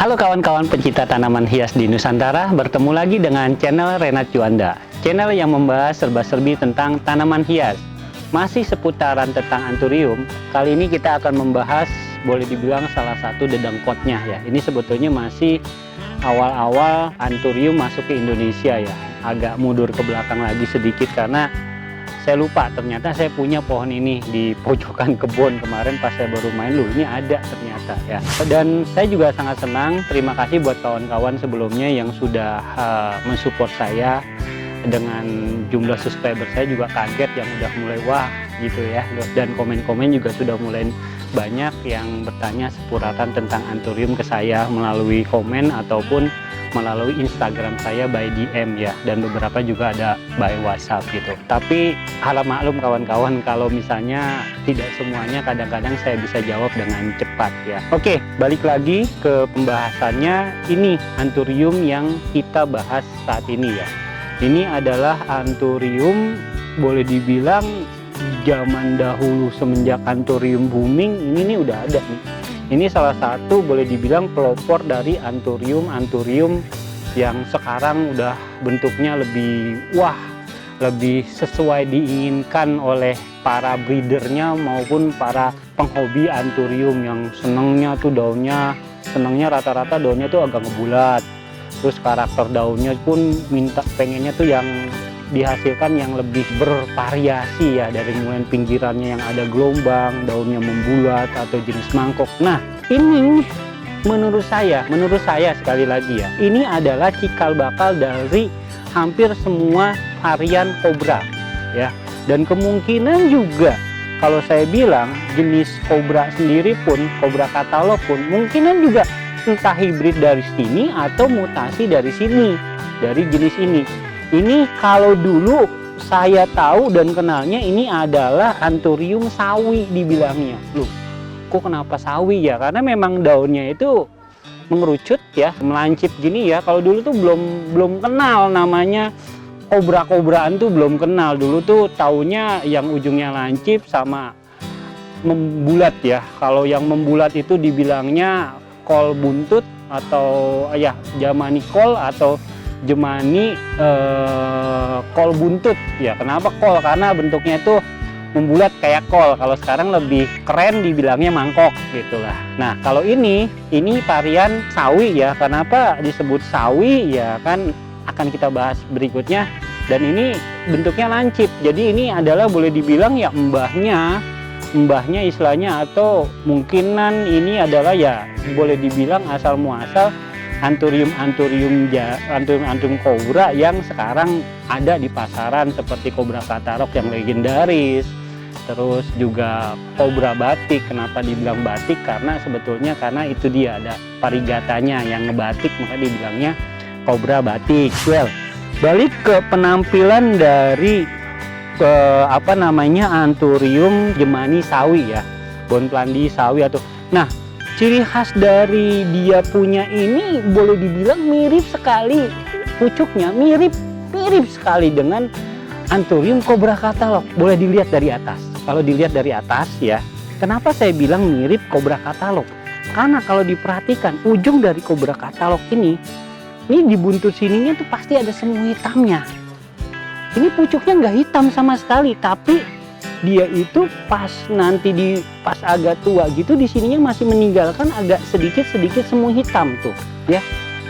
Halo kawan-kawan pencinta tanaman hias di Nusantara, bertemu lagi dengan channel Renat Juanda, channel yang membahas serba-serbi tentang tanaman hias. Masih seputaran tentang anthurium, kali ini kita akan membahas boleh dibilang salah satu dedengkotnya ya. Ini sebetulnya masih awal-awal anthurium masuk ke Indonesia ya. Agak mundur ke belakang lagi sedikit karena saya lupa ternyata saya punya pohon ini di pojokan kebun kemarin pas saya baru main, loh ini ada ternyata ya. Dan saya juga sangat senang, terima kasih buat kawan-kawan sebelumnya yang sudah mensupport saya. Dengan jumlah subscriber saya juga kaget, yang udah mulai wah gitu ya. Dan komen-komen juga sudah mulai banyak yang bertanya sepuratan tentang anthurium ke saya melalui komen ataupun melalui Instagram saya by DM ya, dan beberapa juga ada by WhatsApp gitu. Tapi harap maklum kawan-kawan kalau misalnya tidak semuanya kadang-kadang saya bisa jawab dengan cepat ya. Oke, balik lagi ke pembahasannya. Ini anthurium yang kita bahas saat ini ya. Ini adalah anthurium boleh dibilang zaman dahulu semenjak anthurium booming ini nih udah ada nih. Ini salah satu boleh dibilang pelopor dari anthurium yang sekarang udah bentuknya lebih wah, lebih sesuai diinginkan oleh para breedernya maupun para penghobi anthurium yang senangnya tuh daunnya, rata-rata daunnya tuh agak ngebulat. Terus karakter daunnya pun pengennya tuh yang dihasilkan yang lebih bervariasi ya, dari mulai pinggirannya yang ada gelombang, daunnya membulat atau jenis mangkok. Nah ini menurut saya sekali lagi ya, ini adalah cikal bakal dari hampir semua varian kobra ya. Dan kemungkinan juga kalau saya bilang jenis kobra sendiri pun, kobra katalog pun kemungkinan juga entah hibrid dari sini atau mutasi dari sini, dari jenis ini. Ini kalau dulu saya tahu dan kenalnya ini adalah anthurium sawi dibilangnya. Loh, kok kenapa sawi ya? Karena memang daunnya itu mengerucut ya, melancip gini ya. Kalau dulu tuh belum kenal namanya kobra-kobraan tuh belum kenal. Dulu tuh taunya yang ujungnya lancip sama membulat ya. Kalau yang membulat itu dibilangnya kol buntut atau ya Jemani kol atau Jemani kol buntut ya. Kenapa kol? Karena bentuknya itu membulat kayak kol. Kalau sekarang lebih keren dibilangnya mangkok gitulah. Nah kalau ini varian sawi ya. Kenapa disebut sawi ya, kan akan kita bahas berikutnya. Dan ini bentuknya lancip, jadi ini adalah boleh dibilang ya mbahnya istilahnya, atau mungkinan ini adalah ya boleh dibilang asal muasal anthurium kobra yang sekarang ada di pasaran, seperti kobra katalog yang legendaris, terus juga kobra batik. Kenapa dibilang batik? Karena sebetulnya karena itu dia ada parigatanya yang ngebatik, maka dibilangnya kobra batik. Well, balik ke penampilan dari anthurium Jemani sawi ya, bonplandi sawi atau nah ciri khas dari dia punya ini boleh dibilang mirip sekali pucuknya, mirip sekali dengan anthurium kobra katalog. Boleh dilihat dari atas. Kalau dilihat dari atas ya, kenapa saya bilang mirip kobra katalog? Karena kalau diperhatikan ujung dari kobra katalog ini di buntut sininya tuh pasti ada semu hitamnya. Ini pucuknya nggak hitam sama sekali, tapi dia itu pas agak tua gitu di sininya masih meninggalkan agak sedikit semu hitam tuh ya.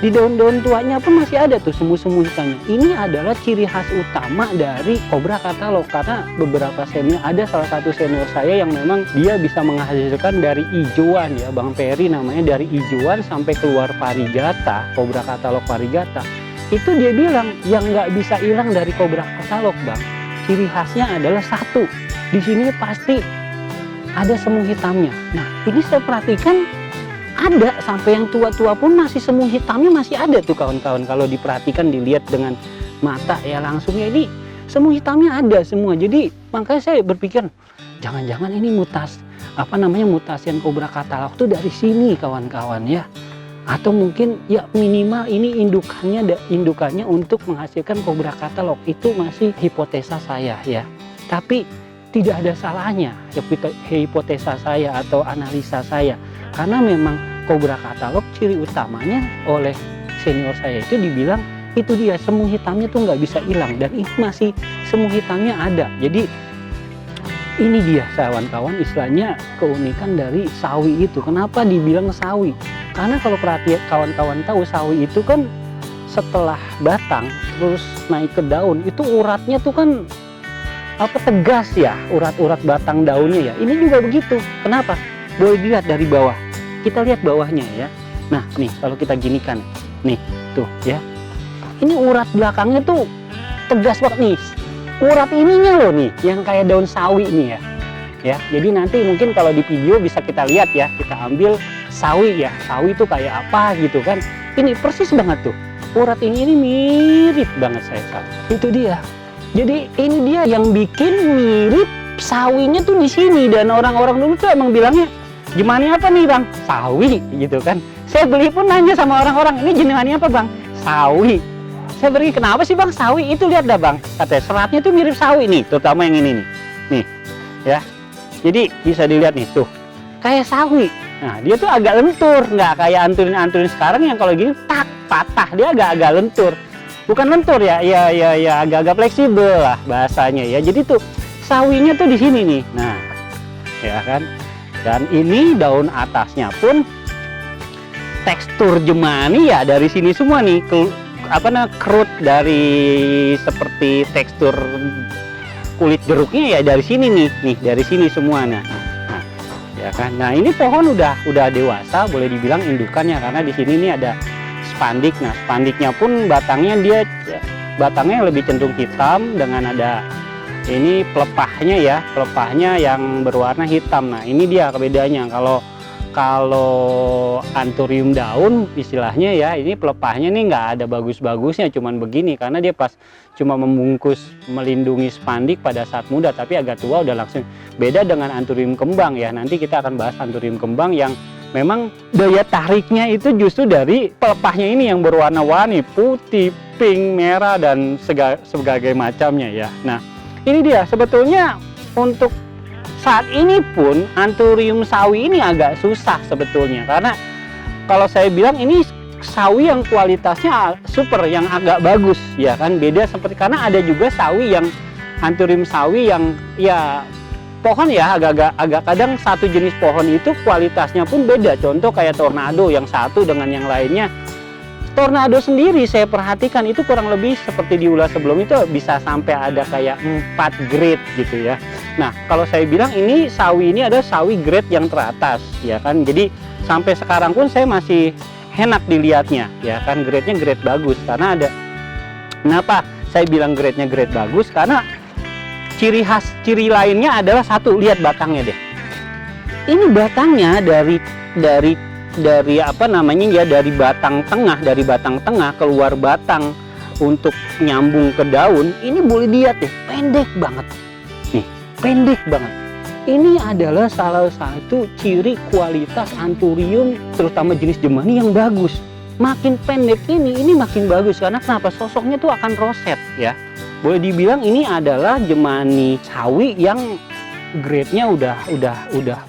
Di daun-daun tuanya pun masih ada tuh semu-semu hitamnya. Ini adalah ciri khas utama dari kobra katalog, karena beberapa senior, ada salah satu senior saya yang memang dia bisa menghasilkan dari hijauan ya, Bang Peri namanya, dari hijauan sampai keluar varigata, kobra katalog varigata. itu dia bilang yang nggak bisa hilang dari kobra katalog bang, ciri khasnya adalah satu, di sini pasti ada semut hitamnya. Nah ini saya perhatikan ada, sampai yang tua-tua pun masih semut hitamnya masih ada tuh kawan-kawan. Kalau diperhatikan, dilihat dengan mata ya langsungnya, ini semut hitamnya ada semua. Jadi makanya saya berpikir jangan-jangan ini mutasian kobra katalog tuh dari sini kawan-kawan ya. Atau mungkin ya minimal ini indukannya untuk menghasilkan kobra katalog. Itu masih hipotesa saya ya. Tapi tidak ada salahnya hipotesa saya atau analisa saya, karena memang kobra katalog ciri utamanya oleh senior saya itu dibilang itu dia semut hitamnya tuh nggak bisa hilang, dan ini masih semut hitamnya ada. Jadi ini dia kawan-kawan istilahnya keunikan dari sawi itu. Kenapa dibilang sawi? Karena kalau perhatian kawan-kawan tahu, sawi itu kan setelah batang terus naik ke daun itu uratnya tuh kan tegas ya, urat-urat batang daunnya ya. Ini juga begitu. Kenapa? Boleh dilihat dari bawah. Kita lihat bawahnya ya. Nah nih kalau kita ginikan, nih tuh ya. Ini urat belakangnya tuh tegas banget nih. Urat ininya loh nih, yang kayak daun sawi nih ya. Ya, jadi nanti mungkin kalau di video bisa kita lihat ya, kita ambil sawi ya. Sawi itu kayak apa gitu kan. Ini persis banget tuh. Urat ini mirip banget saya. Itu dia. Jadi ini dia yang bikin mirip sawinya tuh di sini, dan orang-orang dulu tuh emang bilangnya gimana apa nih bang? Sawi gitu kan. Saya beli pun nanya sama orang-orang, ini jenisnya apa bang? Sawi. Saya beri, kenapa sih bang sawi? Itu lihat dah bang, katanya seratnya tuh mirip sawi nih, terutama yang ini nih ya. Jadi bisa dilihat nih tuh, kayak sawi. Nah dia tuh agak lentur, nggak kayak anturin sekarang yang kalau gini tak patah, dia agak-agak lentur. Bukan lentur ya, ya agak-agak fleksibel lah bahasanya ya. Jadi tuh sawinya tuh di sini nih, nah ya kan. Dan ini daun atasnya pun tekstur jemani ya dari sini semua nih. Kerut dari seperti tekstur kulit jeruknya ya dari sini nih dari sini semua. Nah ya kan. Nah ini pohon udah dewasa boleh dibilang indukannya, karena di sini nih ada spandik. Nah spandiknya pun batangnya lebih cenderung hitam dengan ada ini pelepahnya yang berwarna hitam. Nah ini dia bedanya. Kalau anthurium daun istilahnya ya, ini pelepahnya nih nggak ada bagus-bagusnya, cuman begini karena dia pas cuma membungkus melindungi spandik pada saat muda, tapi agak tua udah langsung. Beda dengan anthurium kembang ya, nanti kita akan bahas anthurium kembang yang memang daya tariknya itu justru dari pelepahnya ini yang berwarna-warni putih, pink, merah dan sebagai macamnya ya. Nah ini dia sebetulnya untuk saat ini pun anthurium sawi ini agak susah sebetulnya, karena kalau saya bilang ini sawi yang kualitasnya super, yang agak bagus ya kan. Beda seperti, karena ada juga sawi yang anthurium sawi yang ya pohon ya agak kadang satu jenis pohon itu kualitasnya pun beda. Contoh kayak tornado yang satu dengan yang lainnya. Tornado sendiri saya perhatikan itu kurang lebih seperti di ulas sebelum itu bisa sampai ada kayak 4 grade gitu ya. Nah kalau saya bilang ini sawi ini ada sawi grade yang teratas ya kan. Jadi sampai sekarang pun saya masih enak dilihatnya ya kan, grade-nya grade bagus. Karena ada, kenapa saya bilang grade-nya grade bagus, karena ciri lainnya adalah satu, lihat batangnya deh. Ini batangnya dari dari batang tengah keluar batang untuk nyambung ke daun. Ini boleh lihat deh, pendek banget nih, pendek banget. Ini adalah salah satu ciri kualitas anthurium terutama jenis jemani yang bagus. Makin pendek ini makin bagus, karena kenapa? Sosoknya tuh akan roset ya. Boleh dibilang ini adalah jemani sawi yang grade-nya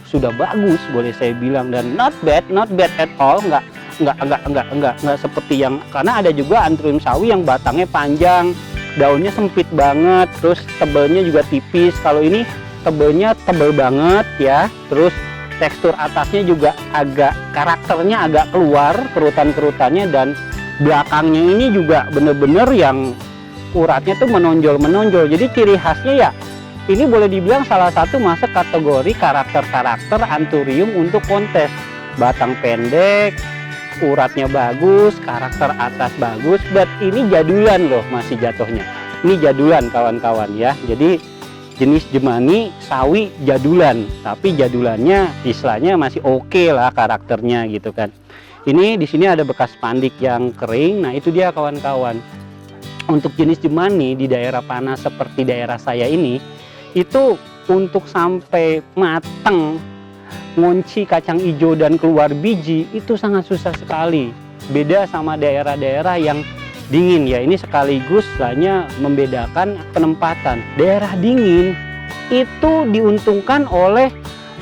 sudah bagus boleh saya bilang, dan not bad at all, nggak seperti yang, karena ada juga anthurium sawi yang batangnya panjang, daunnya sempit banget, terus tebelnya juga tipis. Kalau ini tebelnya tebel banget ya, terus tekstur atasnya juga karakternya agak keluar kerutan-kerutannya, dan belakangnya ini juga bener-bener yang uratnya tuh menonjol. Jadi ciri khasnya ya ini boleh dibilang salah satu masuk kategori karakter anthurium untuk kontes. Batang pendek, uratnya bagus, karakter atas bagus, but ini jadulan loh masih jatuhnya. Ini jadulan kawan-kawan ya. Jadi jenis Jemani sawi jadulan, tapi jadulannya istilahnya masih oke lah karakternya gitu kan. Ini di sini ada bekas pandik yang kering. Nah, itu dia kawan-kawan. Untuk jenis Jemani di daerah panas seperti daerah saya ini, itu untuk sampai matang, ngunci kacang hijau dan keluar biji itu sangat susah sekali. Beda sama daerah-daerah yang dingin ya. Ini sekaligus hanya membedakan penempatan. Daerah dingin itu diuntungkan oleh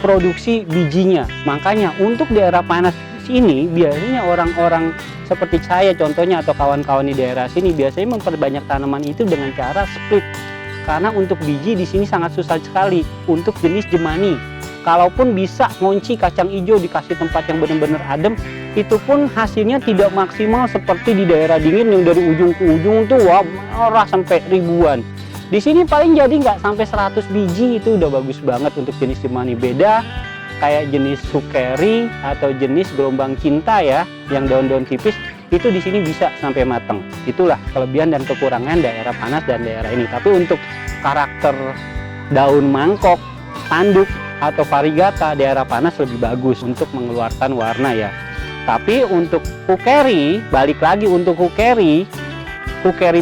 produksi bijinya. Makanya untuk daerah panas ini biasanya orang-orang seperti saya contohnya atau kawan-kawan di daerah sini biasanya memperbanyak tanaman itu dengan cara split. Karena untuk biji di sini sangat susah sekali untuk jenis Jemani. Kalaupun bisa ngunci kacang hijau dikasih tempat yang benar-benar adem, itu pun hasilnya tidak maksimal seperti di daerah dingin yang dari ujung ke ujung tuh wah marah sampai ribuan. Di sini paling jadi nggak sampai 100 biji, itu udah bagus banget untuk jenis Jemani. Beda kayak jenis Sukeri atau jenis Gelombang Cinta ya, yang daun-daun tipis itu di sini bisa sampai matang. Itulah kelebihan dan kekurangan daerah panas dan daerah ini. Tapi untuk karakter daun mangkok, tanduk atau variegata, daerah panas lebih bagus untuk mengeluarkan warna ya. Tapi untuk Kukeri, balik lagi untuk Kukeri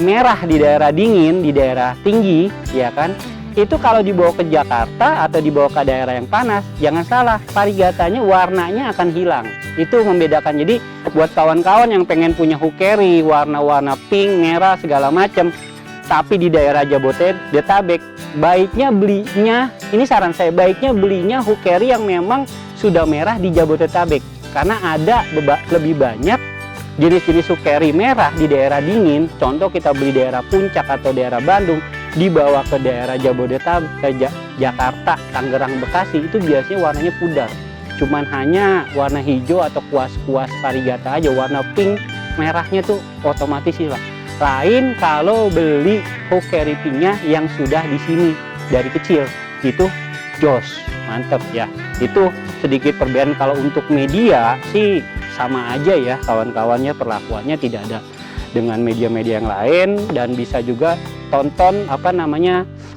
merah di daerah dingin, di daerah tinggi ya kan, itu kalau dibawa ke Jakarta atau dibawa ke daerah yang panas, jangan salah, variegatanya warnanya akan hilang. Itu membedakan. Jadi buat kawan-kawan yang pengen punya Kukeri warna-warna pink, merah segala macam, tapi di daerah Jabodetabek, baiknya belinya, ini saran saya, baiknya belinya Kukeri yang memang sudah merah di Jabodetabek. Karena ada lebih banyak jenis-jenis Kukeri merah di daerah dingin. Contoh kita beli daerah Puncak atau daerah Bandung, dibawa ke daerah Jabodetabek, Jakarta, Tangerang, Bekasi, itu biasanya warnanya pudar. Cuman hanya warna hijau atau kuas-kuas variegata aja, warna pink, merahnya tuh otomatis hilang. Lain kalau beli Kukeri pinknya yang sudah di sini dari kecil, itu jos, mantep ya. Itu sedikit perbedaan. Kalau untuk media sih sama aja ya kawan-kawannya, perlakuannya tidak ada dengan media-media yang lain. Dan bisa juga tonton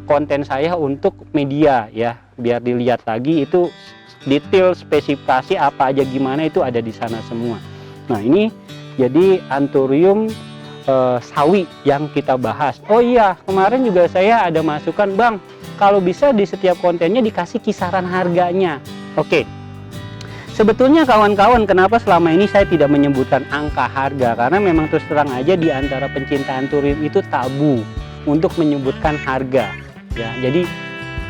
konten saya untuk media ya, biar dilihat lagi itu detail spesifikasi apa aja gimana, itu ada di sana semua. Nah, ini jadi Anthurium sawi yang kita bahas. Oh iya, kemarin juga saya ada masukan, Bang, kalau bisa di setiap kontennya dikasih kisaran harganya. Oke. Sebetulnya kawan-kawan, kenapa selama ini saya tidak menyebutkan angka harga? Karena memang terus terang aja di antara pencinta Anthurium itu tabu untuk menyebutkan harga. Ya, jadi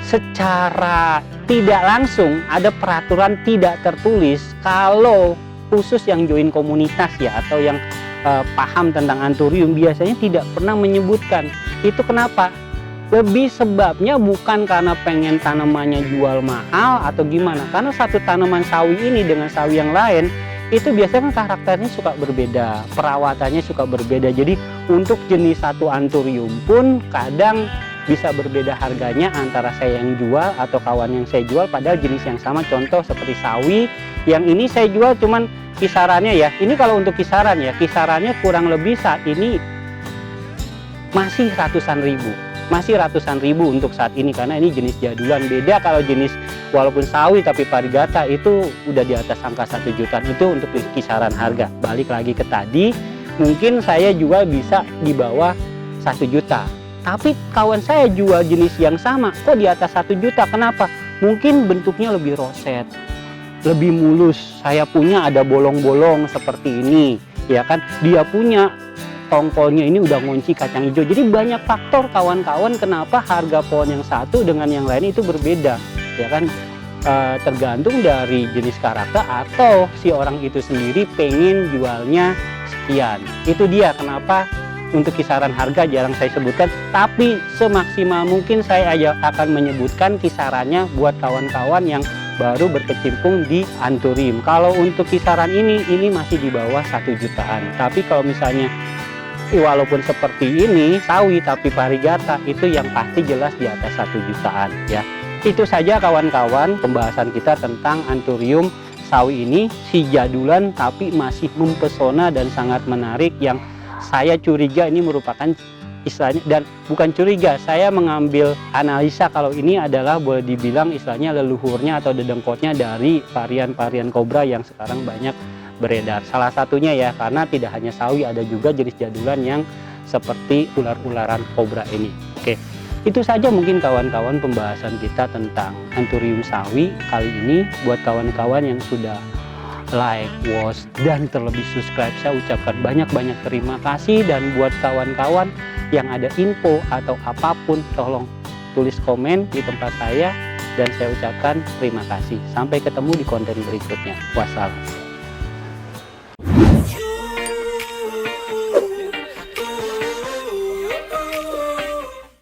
secara tidak langsung ada peraturan tidak tertulis kalau khusus yang join komunitas ya, atau yang paham tentang Anthurium biasanya tidak pernah menyebutkan. Itu kenapa? Lebih sebabnya bukan karena pengen tanamannya jual mahal atau gimana, karena satu tanaman sawi ini dengan sawi yang lain itu biasanya kan karakternya suka berbeda, perawatannya suka berbeda. Jadi untuk jenis satu Anthurium pun kadang bisa berbeda harganya antara saya yang jual atau kawan yang saya jual, padahal jenis yang sama. Contoh seperti sawi yang ini saya jual cuman kisarannya ya, ini kalau untuk kisaran ya, kisarannya kurang lebih saat ini masih ratusan ribu untuk saat ini, karena ini jenis jadulan. Beda kalau jenis walaupun sawi tapi variegata itu udah di atas angka 1 jutaan. Itu untuk kisaran harga. Balik lagi ke tadi, mungkin saya jual bisa di bawah 1 juta. Tapi kawan saya jual jenis yang sama kok di atas 1 juta. Kenapa? Mungkin bentuknya lebih roset, lebih mulus. Saya punya ada bolong-bolong seperti ini, ya kan? Dia punya tongkolnya ini udah ngunci kacang hijau. Jadi banyak faktor kawan-kawan kenapa harga pohon yang satu dengan yang lain itu berbeda, ya kan? Tergantung dari jenis karakter atau si orang itu sendiri pengen jualnya sekian. Itu dia kenapa untuk kisaran harga jarang saya sebutkan, tapi semaksimal mungkin saya akan menyebutkan kisarannya buat kawan-kawan yang baru berkecimpung di Anthurium. Kalau untuk kisaran ini masih di bawah 1 jutaan. Tapi kalau misalnya walaupun seperti ini sawi tapi variegata, itu yang pasti jelas di atas 1 jutaan ya. Itu saja kawan-kawan pembahasan kita tentang Anthurium sawi ini, si jadulan tapi masih mempesona dan sangat menarik, yang saya curiga ini merupakan istilahnya, dan bukan curiga, saya mengambil analisa kalau ini adalah boleh dibilang istilahnya leluhurnya atau dedengkotnya dari varian-varian kobra yang sekarang banyak beredar. Salah satunya ya, karena tidak hanya sawi, ada juga jenis jadulan yang seperti ular-ularan kobra ini. Oke, itu saja mungkin kawan-kawan pembahasan kita tentang Anthurium sawi kali ini. Buat kawan-kawan yang sudah like, watch, dan terlebih subscribe, saya ucapkan banyak-banyak terima kasih. Dan buat kawan-kawan yang ada info atau apapun, tolong tulis komen di tempat saya, dan saya ucapkan terima kasih. Sampai ketemu di konten berikutnya. Wassalam.